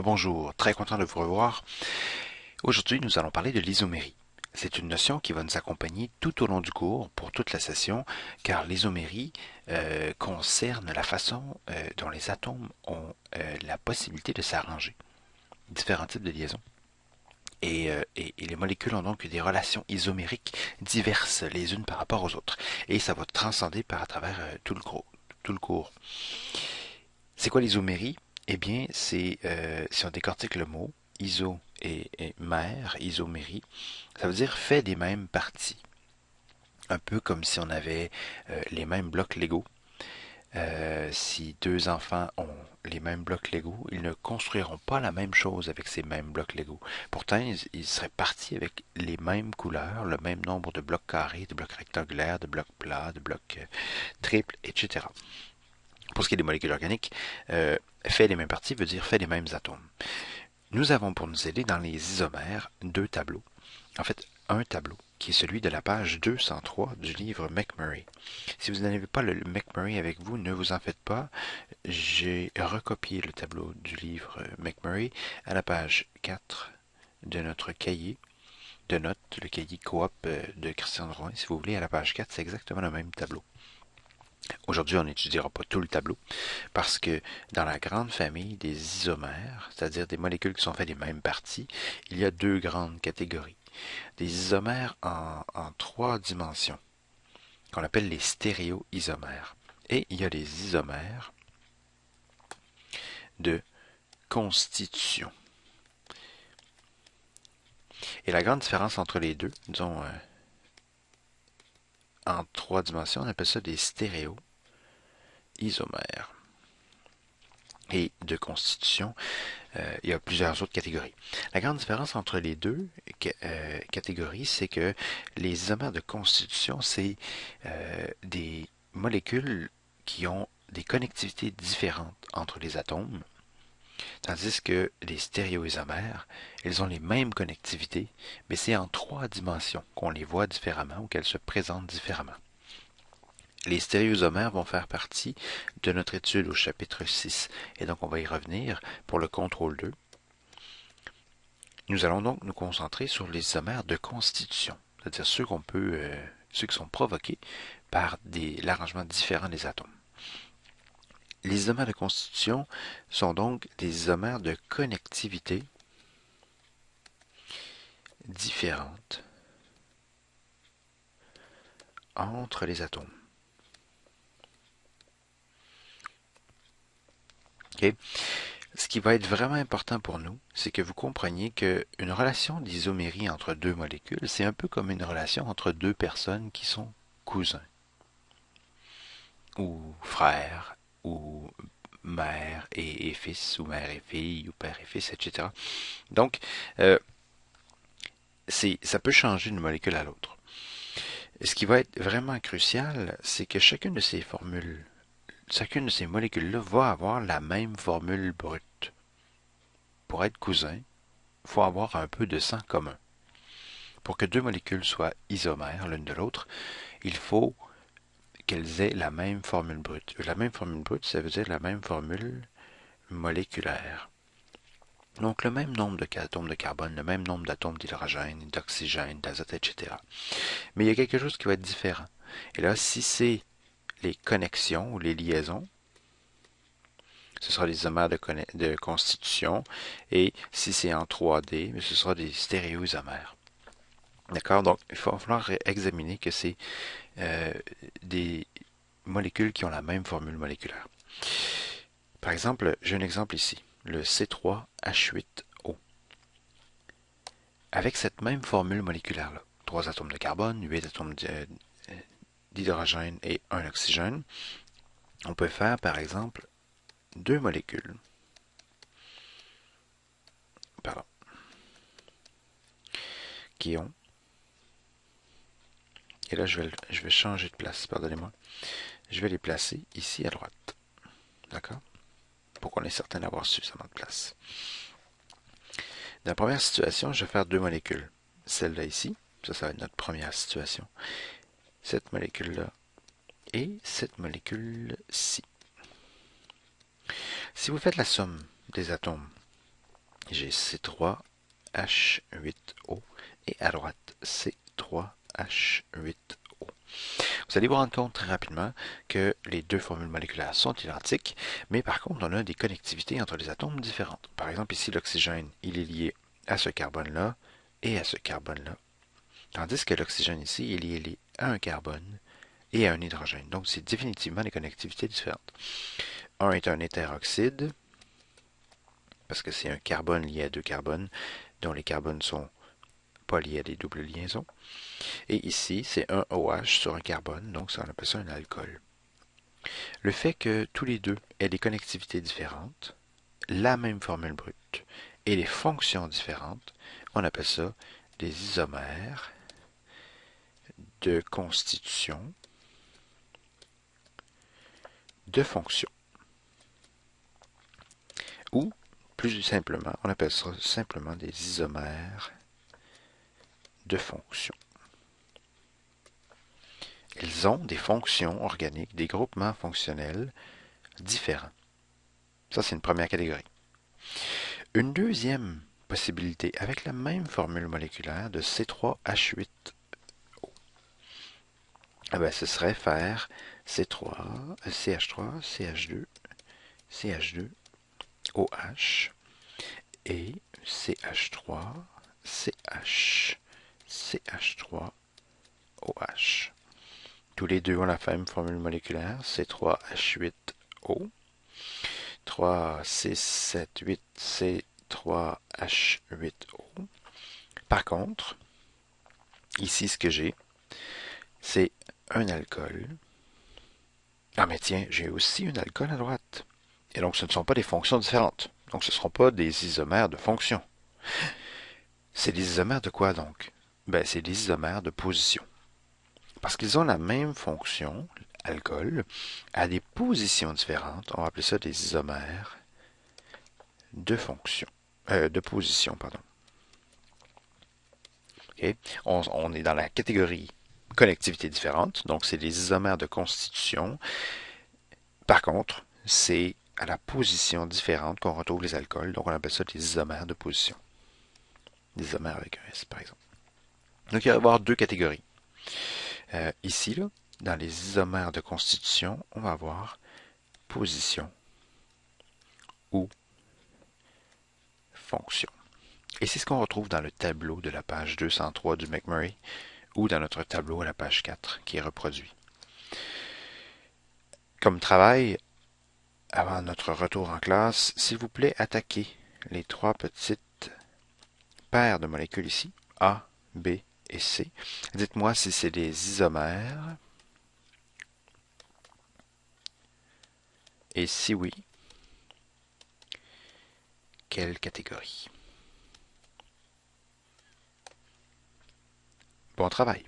bonjour, très content de vous revoir. Aujourd'hui, nous allons parler de l'isomérie. C'est une notion qui va nous accompagner tout au long du cours, pour toute la session, car l'isomérie concerne la façon dont les atomes ont la possibilité de s'arranger. Différents types de liaisons. Et les molécules ont donc des relations isomériques diverses les unes par rapport aux autres. Et ça va transcender à travers tout le cours. C'est quoi l'isomérie? Eh bien, c'est, si on décortique le mot, iso et mère, isomérie, ça veut dire fait des mêmes parties. Un peu comme si on avait les mêmes blocs Lego. Si deux enfants ont les mêmes blocs Lego, ils ne construiront pas la même chose avec ces mêmes blocs Lego. Pourtant, ils seraient partis avec les mêmes couleurs, le même nombre de blocs carrés, de blocs rectangulaires, de blocs plats, de blocs triples, etc. Pour ce qui est des molécules organiques, fait les mêmes parties veut dire fait les mêmes atomes. Nous avons pour nous aider dans les isomères deux tableaux. En fait, un tableau qui est celui de la page 203 du livre McMurray. Si vous n'avez pas le McMurray avec vous, ne vous en faites pas. J'ai recopié le tableau du livre McMurray à la page 4 de notre cahier de notes, le cahier coop de Christian Drouin. Si vous voulez, à la page 4, c'est exactement le même tableau. Aujourd'hui, on n'étudiera pas tout le tableau parce que dans la grande famille des isomères, c'est-à-dire des molécules qui sont faites des mêmes parties, il y a deux grandes catégories. Des isomères en trois dimensions, qu'on appelle les stéréoisomères. Et il y a les isomères de constitution. Et la grande différence entre les deux, disons en trois dimensions, on appelle ça des stéréoisomères. Et de constitution, il y a plusieurs autres catégories. La grande différence entre les deux catégories, c'est que les isomères de constitution, c'est des molécules qui ont des connectivités différentes entre les atomes, tandis que les stéréoisomères, elles ont les mêmes connectivités, mais c'est en trois dimensions qu'on les voit différemment ou qu'elles se présentent différemment. Les stéréoisomères vont faire partie de notre étude au chapitre 6, et donc on va y revenir pour le contrôle 2. Nous allons donc nous concentrer sur les isomères de constitution, c'est-à-dire ceux qui sont provoqués par l'arrangement différent des atomes. Les isomères de constitution sont donc des isomères de connectivité différentes entre les atomes. Okay? Ce qui va être vraiment important pour nous, c'est que vous compreniez qu'une relation d'isomérie entre deux molécules, c'est un peu comme une relation entre deux personnes qui sont cousins, ou frères, ou mère et fils, ou mère et fille, ou père et fils, etc. Donc, ça peut changer d'une molécule à l'autre. Ce qui va être vraiment crucial, c'est que chacune de ces molécules-là va avoir la même formule brute. Pour être cousin, il faut avoir un peu de sang commun. Pour que deux molécules soient isomères l'une de l'autre, il faut qu'elles aient la même formule brute. La même formule brute, ça veut dire la même formule moléculaire. Donc le même nombre d'atomes de carbone, le même nombre d'atomes d'hydrogène, d'oxygène, d'azote, etc. Mais il y a quelque chose qui va être différent. Et là, si c'est les connexions ou les liaisons, ce sera des isomères de constitution. Et si c'est en 3D, ce sera des stéréoisomères. D'accord? Donc, il va falloir examiner que c'est des molécules qui ont la même formule moléculaire. Par exemple, j'ai un exemple ici, le C3H8O. Avec cette même formule moléculaire-là, 3 atomes de carbone, 8 atomes d'hydrogène et 1 oxygène, on peut faire par exemple deux molécules. Pardon. Qui ont. Et là, je vais changer de place, pardonnez-moi. Je vais les placer ici à droite. D'accord? Pour qu'on est certain d'avoir suffisamment de place. Dans la première situation, je vais faire deux molécules. Celle-là ici, ça va être notre première situation. Cette molécule-là et cette molécule-ci. Si vous faites la somme des atomes j'ai C3H8O et à droite C3H8O. Vous allez vous rendre compte très rapidement que les deux formules moléculaires sont identiques, mais par contre, on a des connectivités entre les atomes différentes. Par exemple, ici, l'oxygène, il est lié à ce carbone-là et à ce carbone-là, tandis que l'oxygène ici, il est lié à un carbone et à un hydrogène. Donc, c'est définitivement des connectivités différentes. Un est un hétéroxyde, parce que c'est un carbone lié à deux carbones, dont les carbones sont pas liés à des doubles liaisons. Et ici, c'est un OH sur un carbone, donc ça, on appelle ça un alcool. Le fait que tous les deux aient des connectivités différentes, la même formule brute, et des fonctions différentes, on appelle ça des isomères de constitution de fonctions. Ou, plus simplement, on appelle ça simplement des isomères de fonctions. Ils ont des fonctions organiques, des groupements fonctionnels différents. Ça, c'est une première catégorie. Une deuxième possibilité, avec la même formule moléculaire de C3H8O, ce serait faire C3, CH3, CH2, CH2, OH et CH3, CH, CH3, OH. Tous les deux ont la même formule moléculaire, C3H8O. 3, 6, 7, 8, C3H8O. Par contre, ici, ce que j'ai, c'est un alcool. Ah, mais tiens, j'ai aussi un alcool à droite. Et donc, ce ne sont pas des fonctions différentes. Donc, ce ne seront pas des isomères de fonctions. C'est des isomères de quoi, donc? C'est des isomères de position. Parce qu'ils ont la même fonction, alcool, à des positions différentes. On va appeler ça des isomères de fonction. De position, pardon. Okay? On est dans la catégorie connectivité différente, donc c'est des isomères de constitution. Par contre, c'est à la position différente qu'on retrouve les alcools, donc on appelle ça des isomères de position. Des isomères avec un S, par exemple. Donc il va y avoir deux catégories. Ici, là, dans les isomères de constitution, on va avoir position ou fonction. Et c'est ce qu'on retrouve dans le tableau de la page 203 du McMurray ou dans notre tableau à la page 4 qui est reproduit. Comme travail, avant notre retour en classe, s'il vous plaît, attaquez les trois petites paires de molécules ici, A, B et C. Dites-moi si c'est des isomères. Et si oui, quelle catégorie? Bon travail!